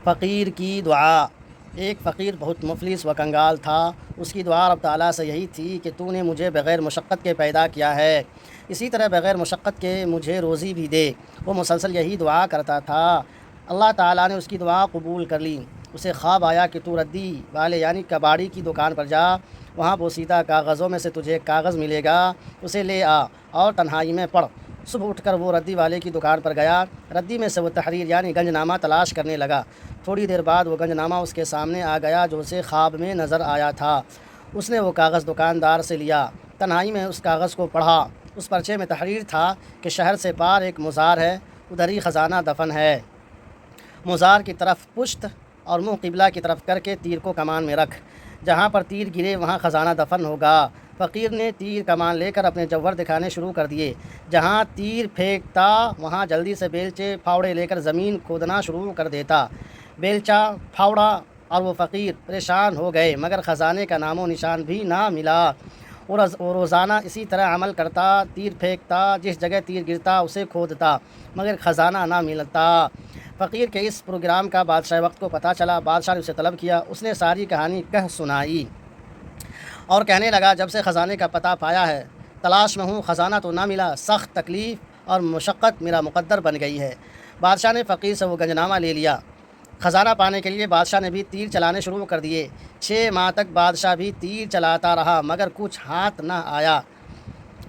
فقیر کی دعا۔ ایک فقیر بہت مفلس و کنگال تھا۔ اس کی دعا رب تعالیٰ سے یہی تھی کہ تو نے مجھے بغیر مشقت کے پیدا کیا ہے، اسی طرح بغیر مشقت کے مجھے روزی بھی دے۔ وہ مسلسل یہی دعا کرتا تھا۔ اللہ تعالیٰ نے اس کی دعا قبول کر لی۔ اسے خواب آیا کہ تو ردی والے یعنی کباڑی کی دکان پر جا، وہاں بوسیدہ کاغذوں میں سے تجھے ایک کاغذ ملے گا، اسے لے آ اور تنہائی میں پڑھ۔ صبح اٹھ کر وہ ردی والے کی دکان پر گیا۔ ردی میں سے وہ تحریر یعنی گنج نامہ تلاش کرنے لگا۔ تھوڑی دیر بعد وہ گنج نامہ اس کے سامنے آ گیا جو اسے خواب میں نظر آیا تھا۔ اس نے وہ کاغذ دکاندار سے لیا، تنہائی میں اس کاغذ کو پڑھا۔ اس پرچے میں تحریر تھا کہ شہر سے پار ایک مزار ہے، ادھر ہی خزانہ دفن ہے۔ مزار کی طرف پشت اور منہ قبلہ کی طرف کر کے تیر کو کمان میں رکھ، جہاں پر تیر گرے وہاں خزانہ دفن ہوگا۔ فقیر نے تیر کمان لے کر اپنے جوہر دکھانے شروع کر دیے۔ جہاں تیر پھینکتا وہاں جلدی سے بیلچے پھاوڑے لے کر زمین کھودنا شروع کر دیتا۔ بیلچہ پھاوڑا اور وہ فقیر پریشان ہو گئے، مگر خزانے کا نام و نشان بھی نہ ملا۔ وہ روزانہ اسی طرح عمل کرتا، تیر پھینکتا، جس جگہ تیر گرتا اسے کھودتا، مگر خزانہ نہ ملتا۔ فقیر کے اس پروگرام کا بادشاہ وقت کو پتہ چلا۔ بادشاہ نے اسے طلب کیا۔ اس نے ساری کہانی کہہ سنائی اور کہنے لگا، جب سے خزانے کا پتہ پایا ہے تلاش میں ہوں، خزانہ تو نہ ملا، سخت تکلیف اور مشقت میرا مقدر بن گئی ہے۔ بادشاہ نے فقیر سے وہ گنج نامہ لے لیا۔ خزانہ پانے کے لیے بادشاہ نے بھی تیر چلانے شروع کر دیے۔ 6 ماہ تک بادشاہ بھی تیر چلاتا رہا، مگر کچھ ہاتھ نہ آیا۔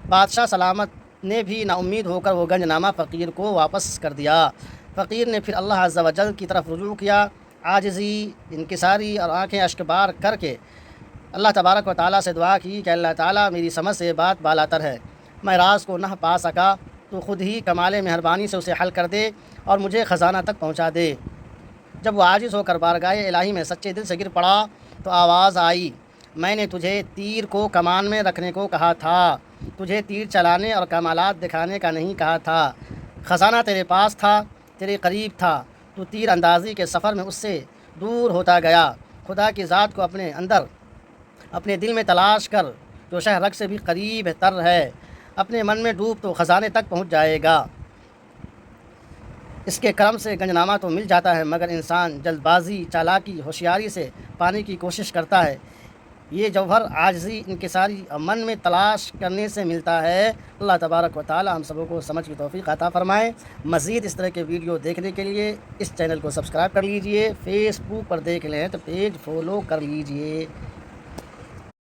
بادشاہ سلامت نے بھی نا امید ہو کر وہ گنج نامہ فقیر کو واپس کر دیا۔ فقیر نے پھر اللہ عز و جل کی طرف رجوع کیا، عاجزی، انکساری اور آنکھیں اشک بار کر کے اللہ تبارک و تعالیٰ سے دعا کی کہ اللہ تعالیٰ میری سمجھ سے بات بالاتر ہے، میں راز کو نہ پا سکا، تو خود ہی کمال مہربانی سے اسے حل کر دے اور مجھے خزانہ تک پہنچا دے۔ جب وہ عاجز ہو کر بارگاہ الہی میں سچے دل سے گر پڑا تو آواز آئی، میں نے تجھے تیر کو کمان میں رکھنے کو کہا تھا، تجھے تیر چلانے اور کمالات دکھانے کا نہیں کہا تھا۔ خزانہ تیرے پاس تھا، تیرے قریب تھا، تو تیر اندازی کے سفر میں اس سے دور ہوتا گیا۔ خدا کی ذات کو اپنے اندر، اپنے دل میں تلاش کر، جو شہ رگ سے بھی قریب تر ہے، اپنے من میں ڈوب تو خزانے تک پہنچ جائے گا۔ اس کے کرم سے گنج نامہ تو مل جاتا ہے، مگر انسان جلد بازی، چالاکی، ہوشیاری سے پانے کی کوشش کرتا ہے۔ یہ جوہر عاجزی، انکساری اور من میں تلاش کرنے سے ملتا ہے۔ اللہ تبارک و تعالی ہم سبوں کو سمجھ کی توفیق عطا فرمائے۔ مزید اس طرح کے ویڈیو دیکھنے کے لیے اس چینل کو سبسکرائب کر لیجئے۔ فیس بک پر دیکھ لیں تو پیج فالو کر لیجئے۔